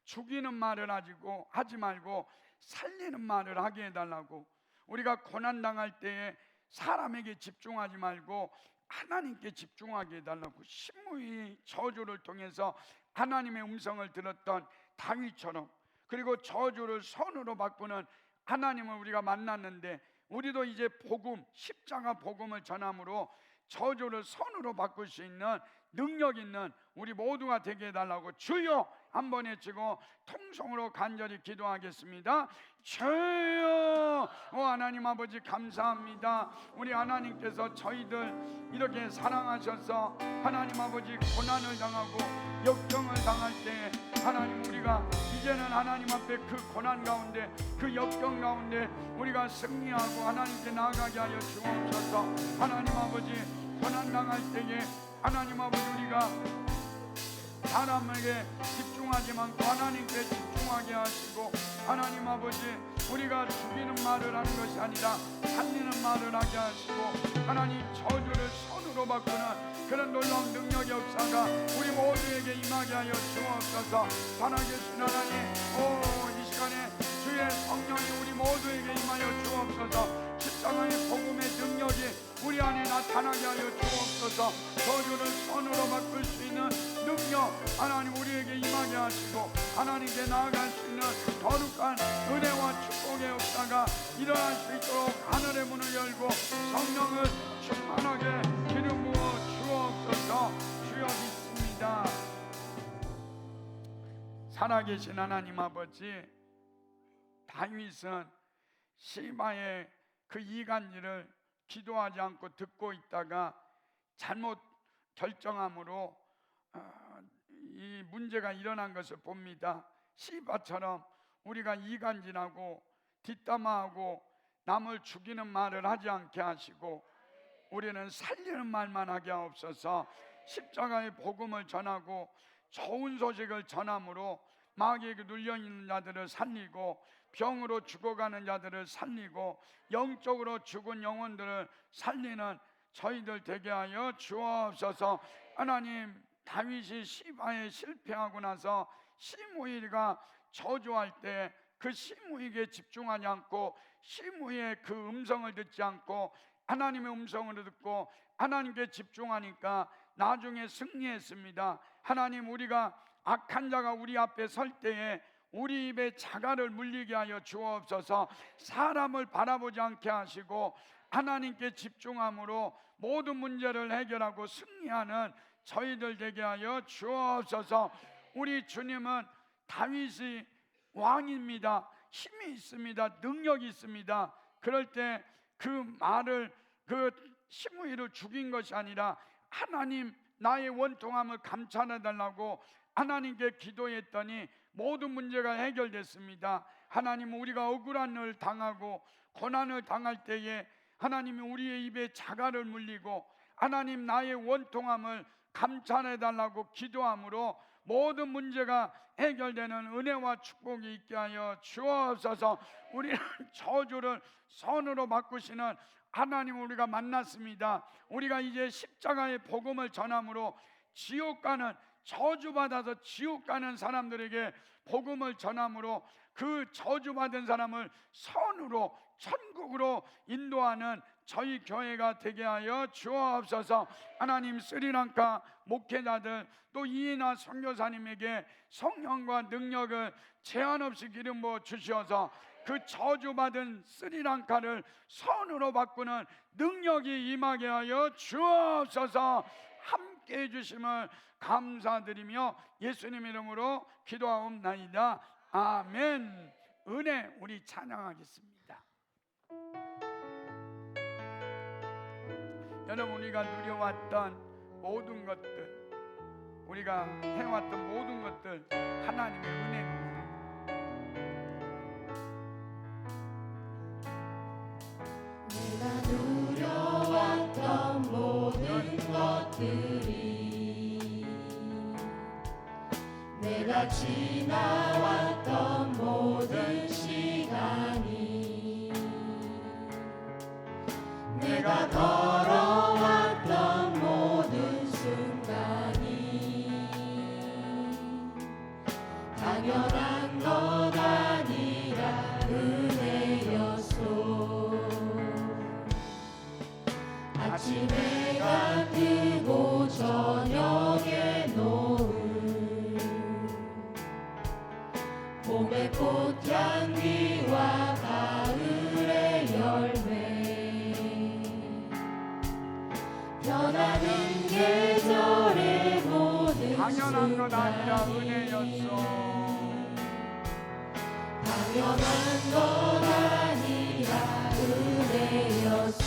죽이는 말을 하지 말고 살리는 말을 하게 해달라고. 우리가 고난 당할 때에 사람에게 집중하지 말고 하나님께 집중하게 해달라고. 신무의 저주를 통해서 하나님의 음성을 들었던 다윗처럼, 그리고 저주를 선으로 바꾸는 하나님을 우리가 만났는데 우리도 이제 복음, 십자가 복음을 전함으로 저주를 선으로 바꿀 수 있는 능력 있는 우리 모두가 되게 해달라고 주여 한번 외치고 통성으로 간절히 기도하겠습니다. 주여, 하나님 아버지 감사합니다. 우리 하나님께서 저희들 이렇게 사랑하셔서 하나님 아버지 고난을 당하고 역경을 당할 때 하나님, 우리가 이제는 하나님 앞에 그 고난 가운데, 그 역경 가운데 우리가 승리하고 하나님께 나아가게 하여 주옵소서. 하나님 아버지, 고난 당할 때에 하나님 아버지, 우리가 사람에게 집중하지 않고 하나님께 집중하게 하시고, 하나님 아버지, 우리가 죽이는 말을 하는 것이 아니라 살리는 말을 하게 하시고, 하나님 저주를 선으로 바꾸는 그런 놀라운 능력의 역사가 우리 모두에게 임하게 하여 주옵소서. 살아계신 하나님, 이 시간에 주의 성령이 우리 모두에게 임하여 주옵소서. 십자가의 복음의 능력이 우리 안에 나타나게 하여 주옵소서. 저주를 선으로 바꿀 수 있는 능력 하나님 우리에게 임하게 하시고, 하나님께 나아갈 수 있는 거룩한 은혜와 축복의 역사가 일어날 수 있도록 하늘의 문을 열고 성령을 충만하게 기름 부어 주옵소서. 주여 믿습니다. 살아계신 하나님 아버지, 다윗은 시바의 그 이간질을 기도하지 않고 듣고 있다가 잘못 결정함으로 이 문제가 일어난 것을 봅니다. 시바처럼 우리가 이간질하고 뒷담화하고 남을 죽이는 말을 하지 않게 하시고 우리는 살리는 말만 하게 하옵소서. 십자가의 복음을 전하고 좋은 소식을 전함으로 마귀에게 눌려있는 자들을 살리고 병으로 죽어가는 자들을 살리고 영적으로 죽은 영혼들을 살리는 저희들 되게 하여 주옵소서. 하나님, 다윗이 시바에 실패하고 나서 시므이가 저주할 때 그 시므이에게 집중하지 않고 시므이의 그 음성을 듣지 않고 하나님의 음성을 듣고 하나님께 집중하니까 나중에 승리했습니다. 하나님, 우리가 악한 자가 우리 앞에 설 때에 우리 입에 자갈을 물리게 하여 주옵소서. 사람을 바라보지 않게 하시고 하나님께 집중함으로 모든 문제를 해결하고 승리하는 저희들 되게 하여 주옵소서. 우리 주님은 다윗이 왕입니다. 힘이 있습니다. 능력이 있습니다. 그럴 때 그 말을, 그 시므이를 죽인 것이 아니라 하나님, 나의 원통함을 감찰해 달라고 하나님께 기도했더니 모든 문제가 해결됐습니다. 하나님은 우리가 억울한 일을 당하고 고난을 당할 때에 하나님이 우리의 입에 자갈을 물리고 하나님, 나의 원통함을 감찰해 달라고 기도함으로 모든 문제가 해결되는 은혜와 축복이 있게 하여 주옵소서. 우리는 저주를 선으로 바꾸시는 하나님 우리가 만났습니다. 우리가 이제 십자가의 복음을 전함으로 지옥 가는, 저주받아서 지옥 가는 사람들에게 복음을 전함으로 그 저주받은 사람을 선으로 천국으로 인도하는 저희 교회가 되게 하여 주옵소서. 하나님, 스리랑카 목회자들 또 이인아 선교사님에게 성령과 능력을 제한 없이 기름 부어 주셔서 그 저주받은 스리랑카를 선으로 바꾸는 능력이 임하게 하여 주옵소서. 함께 해주심을 감사드리며 예수님 이름으로 기도하옵나이다. 아멘. 은혜, 우리 찬양하겠습니다. 여러분, 우리가 누려왔던 모든 것들, 우리가 해왔던 모든 것들 하나님의 은혜입니다. 내가 누려왔던 모든 것들이, 내가 지나왔던 모든 시간이, 내가 걸어왔던 모든 순간이 당연한 것 아니라 은혜였소. 아침 해가 뜨고 저녁에 노을, 봄의 꽃향기와 가을의 열매, 변하는 계절의 모든 당연한 것 아니라 순간이 은혜였소. 당연한 것 아니라 은혜였소.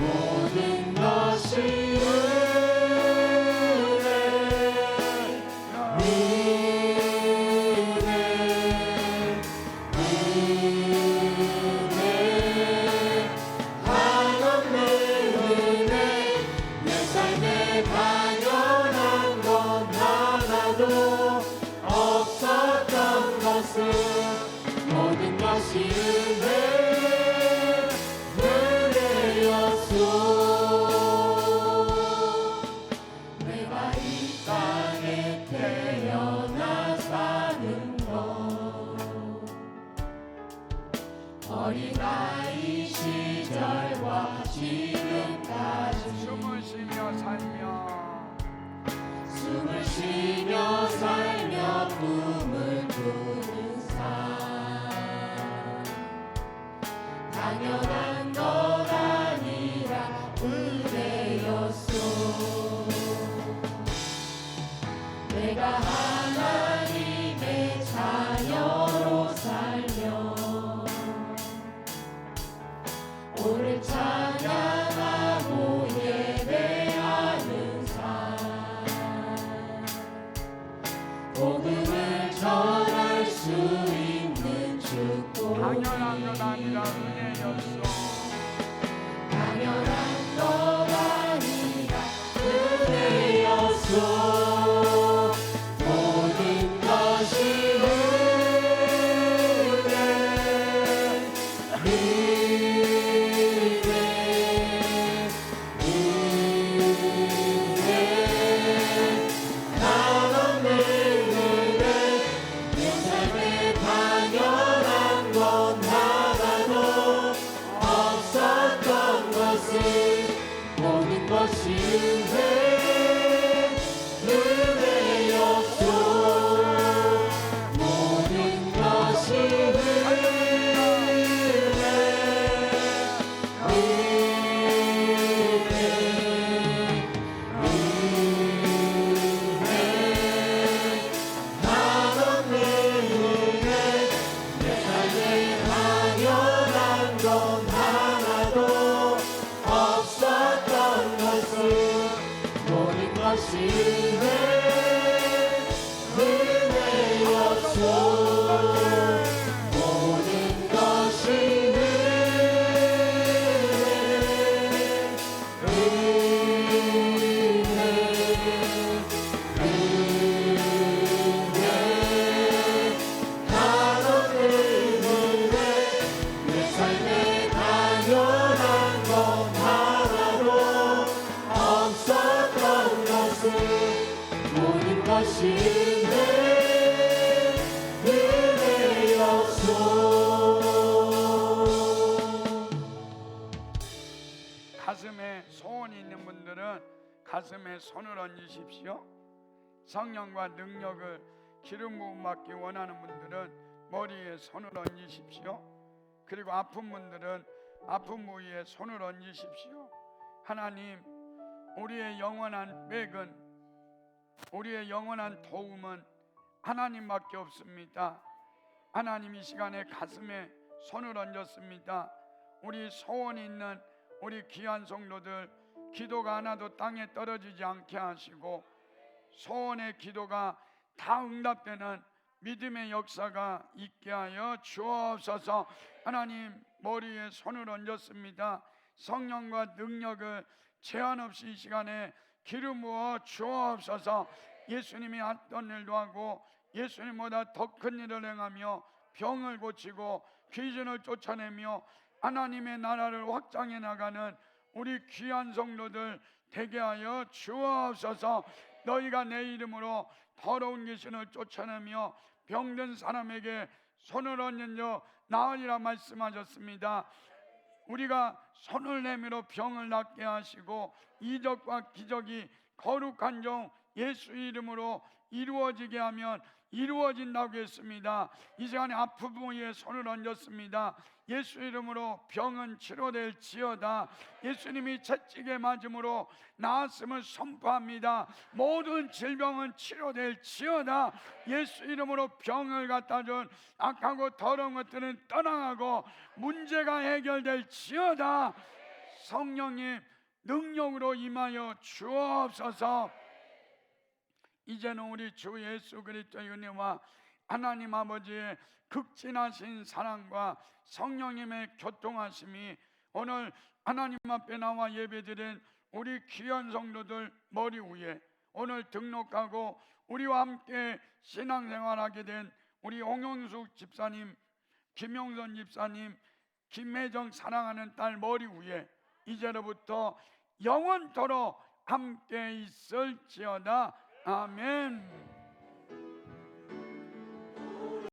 모든 것이 은혜, 은혜, 은혜, 한없는 은혜. 내 삶에 당연한 건 하나도 없었던 것은 모든 것이 은혜, 은혜였소. 내가 이 땅에 태어나 사는 것, 어린아이 시절과 지금까지 숨을 쉬며 살며 숨을 쉬며 살며 꿈을 꾸는 삶, 당연한 것 아니라 은혜였소. 내가 하나님의 자녀로 살며 오늘 찬양하고 예배하는 삶, 복음을 전할 수 있는 축복, 당연한 것 아니라 은혜였소. 당연한 것 아니라 은혜였소. 모든 것이 은혜, 은혜, 은혜, 한없는 은혜. 내 삶에 당연한 건 하나도 하시네 은혜 약속. 가슴에 소원이 있는 분들은 가슴에 손을 얹으십시오. 성령과 능력을 기름 부음 받기 원하는 분들은 머리에 손을 얹으십시오. 그리고 아픈 분들은 아픈 부위에 손을 얹으십시오. 하나님, 우리의 영원한 백은, 우리의 영원한 도움은 하나님밖에 없습니다. 하나님, 이 시간에 가슴에 손을 얹었습니다. 우리 소원이 있는 우리 귀한 성도들, 기도가 하나도 땅에 떨어지지 않게 하시고 소원의 기도가 다 응답되는 믿음의 역사가 있게 하여 주옵소서. 하나님, 머리에 손을 얹었습니다. 성령과 능력을 제한 없이 이 시간에 기름 부어 주옵소서. 예수님이 했던 일도 하고 예수님보다 더 큰 일을 행하며 병을 고치고 귀신을 쫓아내며 하나님의 나라를 확장해 나가는 우리 귀한 성도들 되게 하여 주옵소서. 너희가 내 이름으로 더러운 귀신을 쫓아내며 병든 사람에게 손을 얹는 자 나으리라 말씀하셨습니다. 우리가 손을 내밀어 병을 낫게 하시고 이적과 기적이 거룩한 종 예수 이름으로 이루어지게 하면 이루어진다고 했습니다. 이 시간에 아픈 부위에 손을 얹었습니다. 예수 이름으로 병은 치료될지어다. 예수님이 채찍에 맞음으로 나았음을 선포합니다. 모든 질병은 치료될지어다. 예수 이름으로 병을 갖다 준 악하고 더러운 것들은 떠나가고 문제가 해결될지어다. 성령님 능력으로 임하여 주옵소서. 이제는 우리 주 예수 그리스도의 은혜와 하나님 아버지의 극진하신 사랑과 성령님의 교통하심이 오늘 하나님 앞에 나와 예배드린 우리 귀한 성도들 머리 위에, 오늘 등록하고 우리와 함께 신앙생활하게 된 우리 홍영숙 집사님, 김용선 집사님, 김혜정 사랑하는 딸 머리 위에 이제로부터 영원토록 함께 있을지어다. 아멘.